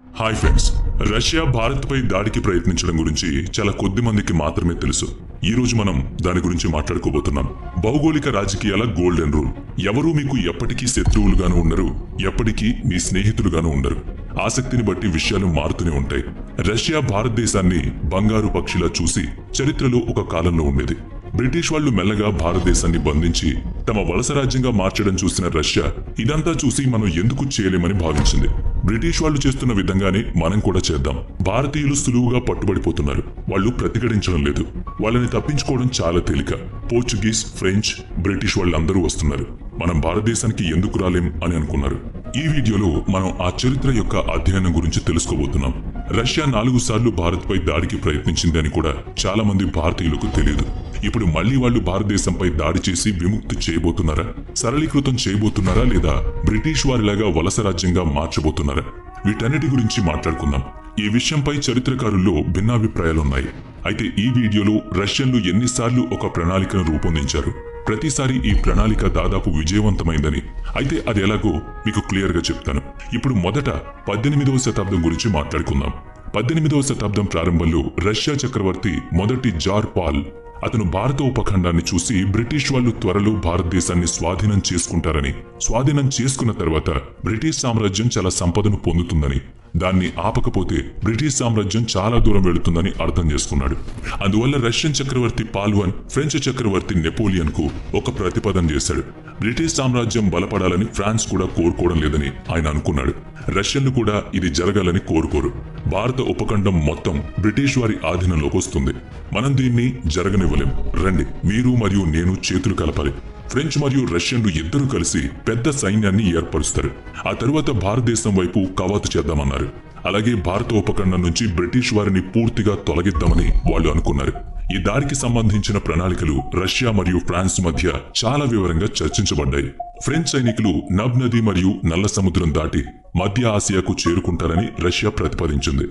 Hi friends, Russia భారత్పై దాడికి ప్రయత్నించడం గురించి చాలా కొద్ది మందికి మాత్రమే తెలుసు. ఈ రోజు మనం దాని గురించి మాట్లాడుకోబోతున్నాం. భౌగోళిక రాజకీయాల గోల్డెన్ రూల్. ఎవరూ మీకు ఎప్పటికీ శత్రువులుగాను ఉండరు, ఎప్పటికీ మీ స్నేహితులుగాను ఉండరు. ఆసక్తిని బట్టి విషయాలు మారుతూనే ఉంటాయి. రష్యా భారతదేశాన్ని బంగారు పక్షిలా చూసి చరిత్రలో ఒక కాలంలో ఉండేది. బ్రిటిష్ వాళ్లు మెల్లగా భారతదేశాన్ని బంధించి తమ వలస రాజ్యంగా మార్చడం చూసిన రష్యా ఇదంతా చూసి మనం ఎందుకు చేయలేమని భావించింది. బ్రిటిష్ వాళ్లు చేస్తున్న విధంగానే మనం కూడా చేద్దాం. భారతీయులు సులువుగా పట్టుబడిపోతున్నారు. వాళ్ళు ప్రతిఘటించడం లేదు. వాళ్ళని తప్పించుకోవడం చాలా తేలిక. పోర్చుగీస్, ఫ్రెంచ్, బ్రిటిష్ వాళ్ళందరూ వస్తున్నారు. మనం భారతదేశానికి ఎందుకు రాలేం అని అనుకున్నారు. ఈ వీడియోలో మనం ఆ చరిత్ర యొక్క అధ్యయనం గురించి తెలుసుకోబోతున్నాం. రష్యా 4 సార్లు భారత్పై దాడికి ప్రయత్నించింది అని కూడా చాలా మంది భారతీయులకు తెలియదు. ఇప్పుడు మళ్లీ వాళ్ళు భారతదేశంపై దాడి చేసి విముక్తి చేయబోతున్నారా, సరళీకృతం చేయబోతున్నారా, లేదా బ్రిటిష్ వారిలాగా వలస రాజ్యంగా మార్చబోతున్నారా? వీటన్నిటి గురించి మాట్లాడుకుందాం. ఈ విషయంపై చరిత్రకారుల్లో భిన్నాభిప్రాయాలున్నాయి. అయితే ఈ వీడియోలో రష్యన్లు ఎన్నిసార్లు ఒక ప్రణాళికను రూపొందించారు, ప్రతిసారి ఈ ప్రణాళిక దాదాపు విజయవంతమైందని, అయితే అది ఎలాగో మీకు క్లియర్ గా చెప్తాను. ఇప్పుడు మొదట 18వ శతాబ్దం గురించి మాట్లాడుకుందాం. 18వ శతాబ్దం ప్రారంభంలో రష్యా చక్రవర్తి మొదటి జార్ పాల్ అతను భారత ఉపఖండాన్ని చూసి బ్రిటిష్ వాళ్లు త్వరలో భారతదేశాన్ని స్వాధీనం చేసుకుంటారని, స్వాధీనం చేసుకున్న తర్వాత బ్రిటిష్ సామ్రాజ్యం చాలా సంపదను పొందుతుందని, దాన్ని ఆపకపోతే బ్రిటిష్ సామ్రాజ్యం చాలా దూరం వెళుతుందని అర్థం చేసుకున్నాడు. అందువల్ల రష్యన్ చక్రవర్తి పాల్ I ఫ్రెంచ్ చక్రవర్తి నెపోలియన్ కు ఒక ప్రతిపాదన చేశాడు. బ్రిటిష్ సామ్రాజ్యం బలపడాలని ఫ్రాన్స్ కూడా కోరుకోవడం లేదని ఆయన అనుకున్నాడు. రష్యన్లు కూడా ఇది జరగాలని కోరుకోరు. భారత ఉపఖండం మొత్తం బ్రిటిష్ వారి ఆధీనంలోకి వస్తుంది. మనం దీన్ని జరగనివ్వలేం. రండి, మీరు మరియు నేను చేతులు కలపాలి. ఫ్రెంచ్ మరియు రష్యన్లు ఇద్దరూ కలిసి పెద్ద సైన్యాన్ని ఏర్పరుస్తారు. ఆ తరువాత భారతదేశం వైపు కవాతు చేద్దామన్నారు. అలాగే భారత ఉపఖండం నుంచి బ్రిటిష్ వారిని పూర్తిగా తొలగిద్దామని వాళ్ళు అనుకున్నారు. ఈ దాడికి సంబంధించిన ప్రణాళికలు రష్యా మరియు ఫ్రాన్స్ మధ్య చాలా వివరంగా చర్చించబడ్డాయి. ఫ్రెంచ్ సైనికులు నబ్ నది మరియు నల్ల సముద్రం దాటి మధ్య ఆసియాకు చేరుకుంటారని రష్యా ప్రతిపాదించింది.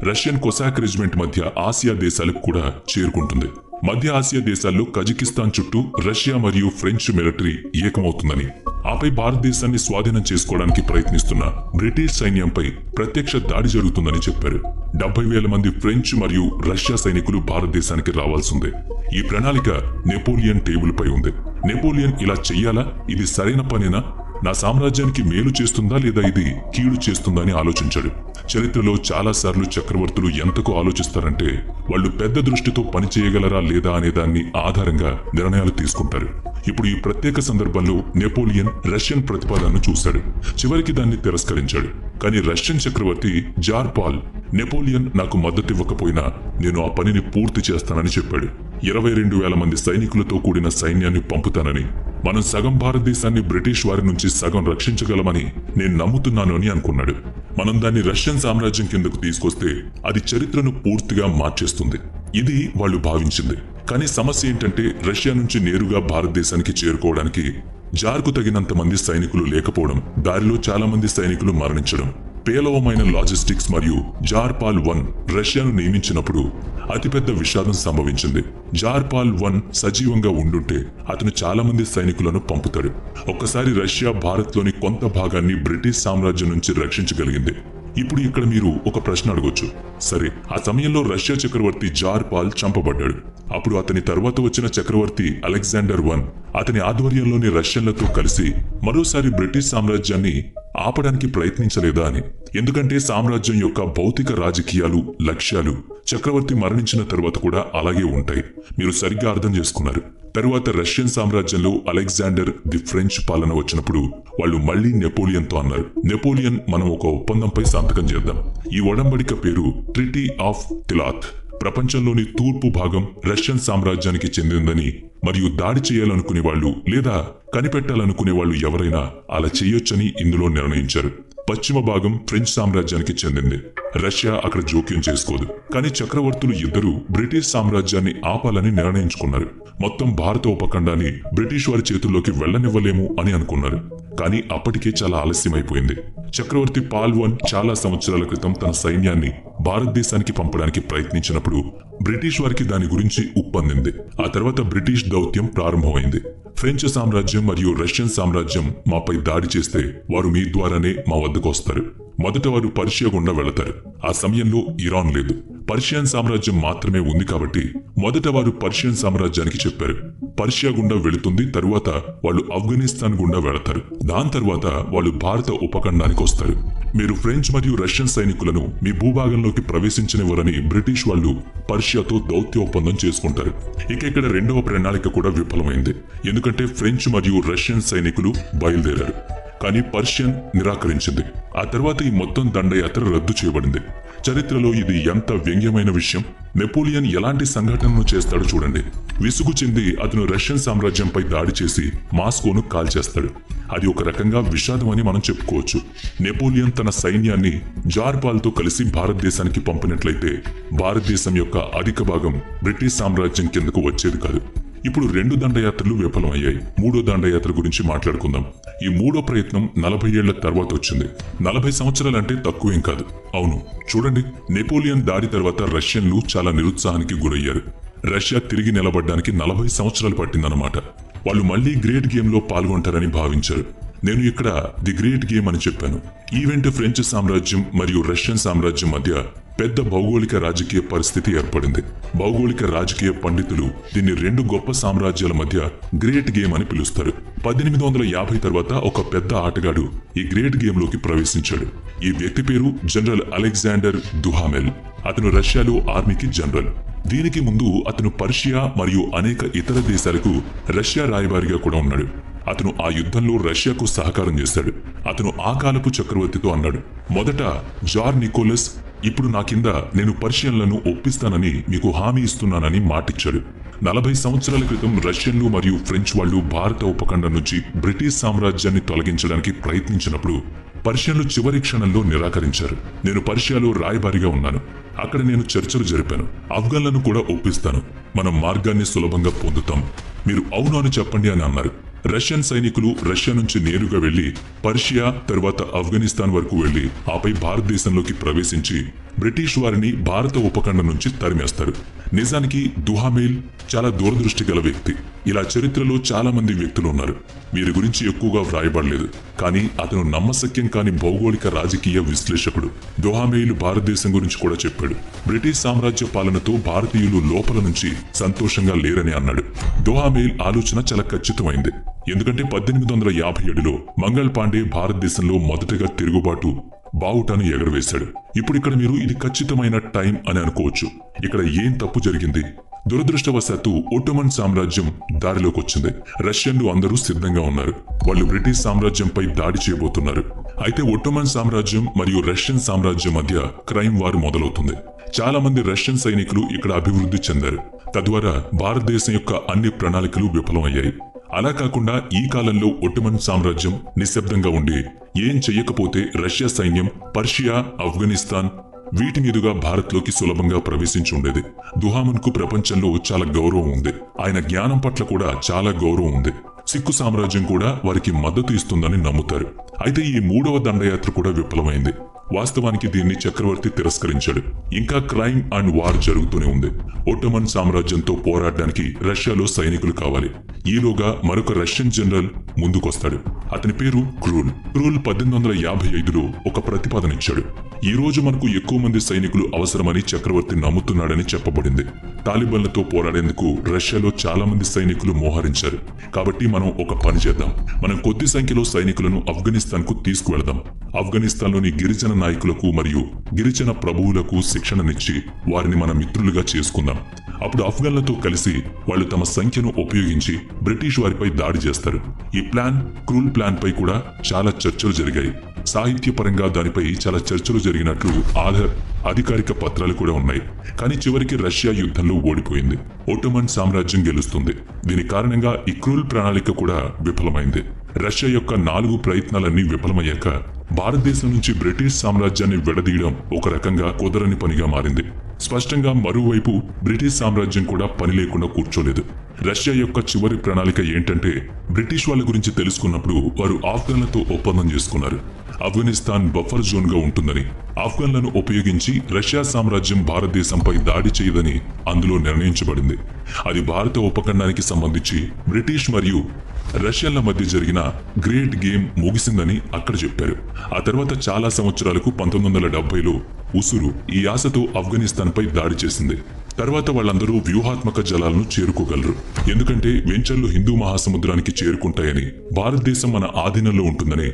రష్యన్ కొసాక్ రెజిమెంట్ మధ్య ఆసియా దేశాలకు కూడా చేరుకుంటుంది. మధ్య ఆసియా దేశాల్లో కజకిస్తాన్ చుట్టూ రష్యా మరియు ఫ్రెంచ్ మిలిటరీ ఏకమవుతుందని, ఆపై భారతదేశాన్ని స్వాధీనం చేసుకోవడానికి ప్రయత్నిస్తున్న బ్రిటిష్ సైన్యంపై ప్రత్యక్ష దాడి జరుగుతుందని చెప్పారు. 70,000 మంది ఫ్రెంచ్ మరియు రష్యా సైనికులు భారతదేశానికి రావాల్సిందే. ఈ ప్రణాళిక నెపోలియన్ టేబుల్ పై ఉంది. నెపోలియన్ ఇలా చెయ్యాలా, ఇది సరైన పనేనా, నా సామ్రాజ్యానికి మేలు చేస్తుందా లేదా ఇది కీడు చేస్తుందా అని ఆలోచించాడు. చరిత్రలో చాలా సార్లు చక్రవర్తులు ఎంతకు ఆలోచిస్తారంటే వాళ్ళు పెద్ద దృష్టితో పని చేయగలరా లేదా అనే దాన్ని ఆధారంగా నిర్ణయాలు తీసుకుంటారు. ఇప్పుడు ఈ ప్రత్యేక సందర్భంలో నెపోలియన్ రష్యన్ ప్రతిపాదనను చూశాడు. చివరికి దాన్ని తిరస్కరించాడు. కానీ రష్యన్ చక్రవర్తి జార్ పాల్ నెపోలియన్ నాకు మద్దతివ్వకపోయినా నేను ఆ పనిని పూర్తి చేస్తానని చెప్పాడు. 22,000 మంది సైనికులతో కూడిన సైన్యాన్ని పంపుతానని, మనం సగం భారతదేశాన్ని బ్రిటిష్ వారి నుంచి సగం రక్షించగలమని నేను నమ్ముతున్నాను అని అనుకున్నాడు. మనం దాన్ని రష్యన్ సామ్రాజ్యం కిందకు తీసుకొస్తే అది చరిత్రను పూర్తిగా మార్చేస్తుంది. ఇది వాళ్ళు భావించింది. కానీ సమస్య ఏంటంటే రష్యా నుంచి నేరుగా భారతదేశానికి చేరుకోవడానికి జార్కు తగినంత మంది సైనికులు లేకపోవడం, దారిలో చాలా మంది సైనికులు మరణించడం, పేలవమైన లాజిస్టిక్స్ మరియు జార్ పాల్ I రష్యాను నియమించినప్పుడు అతిపెద్ద విషాదం సంభవించింది. జార్ పాల్ I సజీవంగా ఉండుంటే అతను చాలా మంది సైనికులను పంపుతాడు. ఒక్కసారి రష్యా భారత్లోని కొంత భాగాన్ని బ్రిటిష్ సామ్రాజ్యం నుంచి రక్షించగలిగింది. ఇప్పుడు ఇక్కడ మీరు ఒక ప్రశ్న అడగొచ్చు. సరే, ఆ సమయంలో రష్యా చక్రవర్తి జార్ పాల్ చంపబడ్డాడు. అప్పుడు అతని తర్వాత వచ్చిన చక్రవర్తి అలెగ్జాండర్ I అతని ఆధ్వర్యంలోని రష్యన్లతో కలిసి మరోసారి బ్రిటిష్ సామ్రాజ్యాన్ని ఆపడానికి ప్రయత్నించలేదా అని. ఎందుకంటే సామ్రాజ్యం యొక్క భౌతిక రాజకీయాలు, లక్ష్యాలు చక్రవర్తి మరణించిన తరువాత కూడా అలాగే ఉంటాయి. మీరు సరిగ్గా అర్థం చేసుకున్నారు. తరువాత రష్యన్ సామ్రాజ్యంలో అలెగ్జాండర్ ది ఫ్రెంచ్ పాలన వచ్చినప్పుడు వాళ్ళు మళ్లీ నెపోలియన్తో అన్నారు, నెపోలియన్, మనం ఒక ఒప్పందంపై సంతకం చేద్దాం. ఈ ఒడంబడిక పేరు ట్రిటీ ఆఫ్ తిలాత్. ప్రపంచంలోని తూర్పు భాగం రష్యన్ సామ్రాజ్యానికి చెందిందని మరియు దాడి చేయాలనుకునే వాళ్ళు లేదా కనిపెట్టాలనుకునే వాళ్ళు ఎవరైనా అలా చేయొచ్చని ఇందులో నిర్ణయించారు. పశ్చిమ భాగం ఫ్రెంచ్ సామ్రాజ్యానికి చెందింది. రష్యా అక్కడ జోక్యం చేసుకోదు. కానీ చక్రవర్తులు ఇద్దరూ బ్రిటిష్ సామ్రాజ్యాన్ని ఆపాలని నిర్ణయించుకున్నారు. మొత్తం భారత ఉపఖండాన్ని బ్రిటిష్ వారి చేతుల్లోకి వెళ్లనివ్వలేము అని అనుకున్నారు. కానీ అప్పటికే చాలా ఆలస్యమైపోయింది. చక్రవర్తి పాల్ I చాలా సంవత్సరాల క్రితం తన సైన్యాన్ని భారతదేశానికి పంపడానికి ప్రయత్నించినప్పుడు బ్రిటిష్ వారికి దాని గురించి ఉప్పందింది. ఆ తర్వాత బ్రిటిష్ దౌత్యం ప్రారంభమైంది. ఫ్రెంచ్ సామ్రాజ్యం మరియు రష్యన్ సామ్రాజ్యం మాపై దాడి చేస్తే వారు మీ ద్వారానే మా వద్దకు వస్తారు. మొదట వారు పర్షియా గుండా వెళతారు. ఆ సమయంలో ఇరాన్ లేదు, పర్షియన్ సామ్రాజ్యం మాత్రమే ఉంది. కాబట్టి మొదట వారు పర్షియన్ సామ్రాజ్యానికి చెప్పారు పర్షియా గుండా వెళుతుంది, తరువాత వాళ్ళు ఆఫ్ఘనిస్తాన్ గుండా వెళతారు, దాని తర్వాత వాళ్ళు భారత ఉపఖండానికి వస్తారు. మీరు ఫ్రెంచ్ మరియు రష్యన్ సైనికులను మీ భూభాగంలోకి ప్రవేశించనివ్వరని బ్రిటిష్ వాళ్ళు పర్షియాతో దౌత్య ఒప్పందం చేసుకుంటారు. ఇక్కడ రెండవ ప్రణాళిక కూడా విఫలమైంది, ఎందుకంటే ఫ్రెంచ్ మరియు రష్యన్ సైనికులు బయలుదేరారు, కానీ పర్షియన్ నిరాకరించింది. ఆ తర్వాత ఈ మొత్తం దండయాత్ర రద్దు చేయబడింది. చరిత్రలో ఇది ఎంత వ్యంగ్యమైన విషయం. నెపోలియన్ ఎలాంటి సంఘటనను చేస్తాడో చూడండి. విసుగు చెంది అతను రష్యన్ సామ్రాజ్యంపై దాడి చేసి మాస్కోను కాల్చేస్తాడు. అది ఒక రకంగా విషాదం అని మనం చెప్పుకోవచ్చు. నెపోలియన్ తన సైన్యాన్ని జార్పాల్తో కలిసి భారతదేశానికి పంపినట్లయితే భారతదేశం యొక్క అధిక భాగం బ్రిటిష్ సామ్రాజ్యం కిందకు వచ్చేది కాదు. ఇప్పుడు 2 దండయాత్రలు విఫలమయ్యాయి. 3వ దండయాత్ర గురించి మాట్లాడుకుందాం. ఈ 3వ ప్రయత్నం 40 ఏళ్ల తర్వాత వచ్చింది. 40 సంవత్సరాలంటే తక్కువేం కాదు. అవును, చూడండి, నెపోలియన్ దాడి తర్వాత రష్యన్లు చాలా నిరుత్సాహానికి గురయ్యారు. రష్యా తిరిగి నిలబడ్డానికి 40 సంవత్సరాలు పట్టిందన్నమాట. వాళ్ళు మళ్లీ గ్రేట్ గేమ్లో పాల్గొంటారని భావించారు. నేను ఇక్కడ ది గ్రేట్ గేమ్ అని చెప్పాను. ఈవెంట్ ఫ్రెంచ్ సామ్రాజ్యం మరియు రష్యన్ సామ్రాజ్యం మధ్య పెద్ద భౌగోళిక రాజకీయ పరిస్థితి ఏర్పడింది. భౌగోళిక రాజకీయ పండితులు దీన్ని 2 గొప్ప సామ్రాజ్యాల మధ్య గ్రేట్ గేమ్ అని పిలుస్తారు. 1850 తర్వాత ఒక పెద్ద ఆటగాడు ఈ గ్రేట్ గేమ్లోకి ప్రవేశించాడు. ఈ వ్యక్తి పేరు జనరల్ అలెగ్జాండర్ దుహామెల్. అతను రష్యాలో ఆర్మీకి జనరల్. దీనికి ముందు అతను పర్షియా మరియు అనేక ఇతర దేశాలకు రష్యా రాయబారిగా కూడా ఉన్నాడు. అతను ఆ యుద్ధంలో రష్యాకు సహకారం చేశాడు. అతను ఆ కాలపు చక్రవర్తితో అన్నాడు, మొదట జార్ నికోలస్, ఇప్పుడు నా కింద నేను పర్షియన్లను ఒప్పిస్తానని మీకు హామీ ఇస్తున్నానని మాటిచ్చాడు. 40 సంవత్సరాల క్రితం రష్యన్లు మరియు ఫ్రెంచ్ వాళ్ళు భారత ఉపఖండం నుంచి బ్రిటిష్ సామ్రాజ్యాన్ని తొలగించడానికి ప్రయత్నించినప్పుడు పర్షియన్లు చివరి క్షణంలో నిరాకరించారు. నేను పర్షియాలో రాయబారిగా ఉన్నాను. అక్కడ నేను చర్చలు జరిపాను. ఆఫ్ఘన్లను కూడా ఒప్పిస్తాను. మనం మార్గాన్ని సులభంగా పొందుతాం. మీరు అవును అని చెప్పండి అని అన్నారు. రష్యన్ సైనికులు రష్యా నుంచి నేరుగా వెళ్లి పర్షియా తర్వాత ఆఫ్ఘనిస్తాన్ వరకు వెళ్లి ఆపై భారతదేశంలోకి ప్రవేశించి బ్రిటిష్ వారిని భారత ఉపఖండం నుంచి తరిమేస్తారు. నిజానికి దుహామెల్ చాలా దూరదృష్టి గల వ్యక్తి. ఇలా చరిత్రలో చాలా మంది వ్యక్తులు ఉన్నారు. వీరి గురించి ఎక్కువగా వ్రాయబడలేదు, కానీ అతను నమ్మశక్యం కాని భౌగోళిక రాజకీయ విశ్లేషకుడు. దుహామెల్ భారతదేశం గురించి కూడా చెప్పాడు. బ్రిటిష్ సామ్రాజ్య పాలనతో భారతీయులు లోపల నుంచి సంతోషంగా లేరని అన్నాడు. దుహామెల్ ఆలోచన చాలా ఖచ్చితమైంది, ఎందుకంటే 1857లో మంగళ్ పాండే భారతదేశంలో మొదటగా తిరుగుబాటు బావుటాను ఎగరవేశాడు. ఇప్పుడు మీరు ఇది ఖచ్చితమైన టైం అని అనుకోవచ్చు. ఇక్కడ ఏం తప్పు జరిగింది? దురదృష్టవశాత్తు ఒట్టోమన్ సామ్రాజ్యం దారిలోకి వచ్చింది. రష్యన్లు అందరూ సిద్ధంగా ఉన్నారు. వాళ్ళు బ్రిటిష్ సామ్రాజ్యంపై దాడి చేయబోతున్నారు. అయితే ఒట్టోమన్ సామ్రాజ్యం మరియు రష్యన్ సామ్రాజ్యం మధ్య క్రైమ్ వార్ మొదలవుతుంది. చాలా మంది రష్యన్ సైనికులు ఇక్కడ అభివృద్ధి చెందారు. తద్వారా భారతదేశం యొక్క అన్ని ప్రణాళికలు విఫలమయ్యాయి. అలా కాకుండా ఈ కాలంలో ఒట్టోమన్ సామ్రాజ్యం నిశ్శబ్దంగా ఉండి ఏం చెయ్యకపోతే రష్యా సైన్యం పర్షియా, ఆఫ్ఘనిస్తాన్ వీటి మీదుగా భారత్లోకి సులభంగా ప్రవేశించి ఉండేది. దుహామన్కు ప్రపంచంలో చాలా గౌరవం ఉంది. ఆయన జ్ఞానం పట్ల కూడా చాలా గౌరవం ఉంది. సిక్కు సామ్రాజ్యం కూడా వారికి మద్దతు ఇస్తుందని నమ్ముతారు. అయితే ఈ 3వ దండయాత్ర కూడా విఫలమైంది. వాస్తవానికి దీన్ని చక్రవర్తి తిరస్కరించాడు. ఇంకా క్రైమ్ అండ్ వార్ జరుగుతూనే ఉంది. ఒట్టోమన్ సామ్రాజ్యంతో పోరాడడానికి రష్యాలో సైనికులు కావాలి. ఈలోగా మరొక రష్యన్ జనరల్ ముందుకొస్తాడు. అతని పేరు క్రూల్. 1855లో ఒక ప్రతిపాదన ఇచ్చాడు. ఈ రోజు మనకు ఎక్కువ మంది సైనికులు అవసరమని చక్రవర్తి నమ్ముతున్నాడని చెప్పబడింది. తాలిబాన్లతో పోరాడేందుకు రష్యాలో చాలా మంది సైనికులు మోహరించారు. కాబట్టి మనం ఒక పని చేద్దాం. మనం కొద్ది సంఖ్యలో సైనికులను ఆఫ్ఘనిస్తాన్ కు తీసుకువెళదాం. ఆఫ్ఘనిస్తాన్లోని గిరిజన నాయకులకు మరియు గిరిజన ప్రభువులకు శిక్షణనిచ్చి వారిని మన మిత్రులుగా చేసుకుందాం. అప్పుడు ఆఫ్ఘన్లతో కలిసి వాళ్ళు తమ సంఖ్యను ఉపయోగించి బ్రిటిష్ వారిపై దాడి చేస్తారు. ఈ ప్లాన్, క్రూల్ ప్లాన్ పై కూడా చాలా చర్చలు జరిగాయి. సాహిత్యపరంగా దానిపై చాలా చర్చలు జరిగినట్లు అధికారిక పత్రాలు కూడా ఉన్నాయి. కానీ చివరికి రష్యా యుద్ధంలో ఓడిపోయింది. ఒట్టోమన్ సామ్రాజ్యం గెలుస్తుంది. దీని కారణంగా ఈ క్రూల్ ప్రణాళిక కూడా విఫలమైంది. రష్యా యొక్క 4 ప్రయత్నాలన్నీ విఫలమయ్యాక భారతదేశం నుంచి బ్రిటిష్ సామ్రాజ్యాన్ని విడదీయడం ఒక రకంగా కుదరని పనిగా మారింది. స్పష్టంగా మరోవైపు బ్రిటిష్ సామ్రాజ్యం కూడా పని లేకుండా కూర్చోలేదు. రష్యా యొక్క చివరి ప్రణాళిక ఏంటంటే బ్రిటిష్ వాళ్ళ గురించి తెలుసుకున్నప్పుడు వారు ఆఫ్ఘన్లతో ఒప్పందం చేసుకున్నారు. ఆఫ్ఘనిస్తాన్ బఫర్ జోన్ గా ఉంటుందని, ఆఫ్ఘన్లను ఉపయోగించి రష్యా సామ్రాజ్యం భారతదేశంపై దాడి చేయదని అందులో నిర్ణయించబడింది. అది భారత ఉపఖండానికి సంబంధించి బ్రిటిష్ మరియు రష్యన్ల మధ్య జరిగిన గ్రేట్ గేమ్ ముగిసిందని అక్కడ చెప్పారు. ఆ తర్వాత చాలా సంవత్సరాలకు 1970లో ఉసురు ఈ ఆశతో ఆఫ్ఘనిస్తాన్పై దాడి చేసింది. తర్వాత వాళ్ళందరూ వ్యూహాత్మక జలాలను చేరుకోగలరు, ఎందుకంటే వెంచర్లు హిందూ మహాసముద్రానికి చేరుకుంటాయని, భారతదేశం మన ఆధీనంలో ఉంటుందని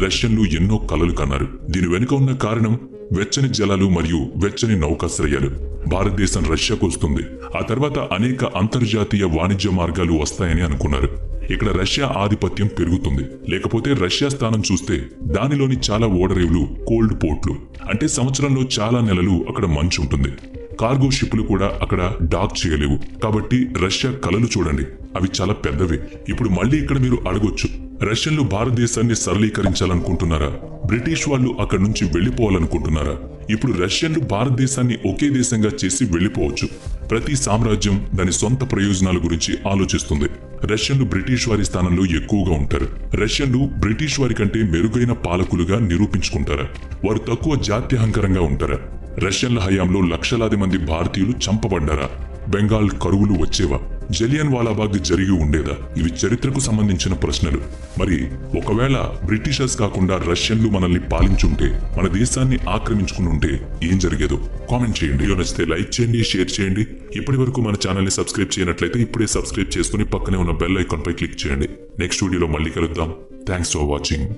రష్యన్లు ఎన్నో కలలు కన్నారు. దీని వెనుక ఉన్న కారణం వెచ్చని జలాలు మరియు వెచ్చని నౌకాశ్రయాలు. భారతదేశం రష్యాకు వస్తుంది, ఆ తర్వాత అనేక అంతర్జాతీయ వాణిజ్య మార్గాలు వస్తాయని అనుకున్నారు. ఇక్కడ రష్యా ఆధిపత్యం పెరుగుతుంది. లేకపోతే రష్యా స్థానం చూస్తే దానిలోని చాలా ఓడరేవులు కోల్డ్ పోర్ట్లు, అంటే సంవత్సరంలో చాలా నెలలు అక్కడ మంచు ఉంటుంది. కార్గో షిప్లు కూడా అక్కడ డాక్ చేయలేవు. కాబట్టి రష్యా కలలు చూడండి, అవి చాలా పెద్దవి. ఇప్పుడు మళ్ళీ ఇక్కడ మీరు అడగొచ్చు, రష్యన్లు భారతదేశాన్ని సరళీకరించాలనుకుంటున్నారా? బ్రిటిష్ వాళ్ళు అక్కడి నుంచి వెళ్లిపోవాలనుకుంటున్నారా? ఇప్పుడు రష్యన్లు భారతదేశాన్ని ఒకే దేశంగా చేసి వెళ్లిపోవచ్చు. ప్రతి సామ్రాజ్యం దాని సొంత ప్రయోజనాల గురించి ఆలోచిస్తుంది. రష్యన్లు బ్రిటిష్ వారి స్థానంలో ఎక్కువగా ఉంటారు. రష్యన్లు బ్రిటిష్ వారి కంటే మెరుగైన పాలకులుగా నిరూపించుకుంటారా? వారు తక్కువ జాత్యహంకరంగా ఉంటారా? రష్యన్ల హయాంలో లక్షలాది మంది భారతీయులు చంపబడ్డారా? బెంగాల్ కరువులు వచ్చేవా? జలియన్ వాలాబాగ్ జరిగి ఉండేదా? ఇవి చరిత్రకు సంబంధించిన ప్రశ్నలు. మరి ఒకవేళ బ్రిటిషర్స్ కాకుండా రష్యన్లు మనల్ని పాలించుంటే, మన దేశాన్ని ఆక్రమించుకుని ఉంటే ఏం జరిగేదో కామెంట్ చేయండి. నచ్చితే లైక్ చేయండి, షేర్ చేయండి. ఇప్పటి వరకు మన ఛానల్ని సబ్స్క్రైబ్ చేయనట్లయితే ఇప్పుడే సబ్స్క్రైబ్ చేసుకుని పక్కనే ఉన్న బెల్ ఐకాన్ పై క్లిక్ చేయండి. నెక్స్ట్ వీడియోలో మళ్ళీ కలుద్దాం. Thanks for watching.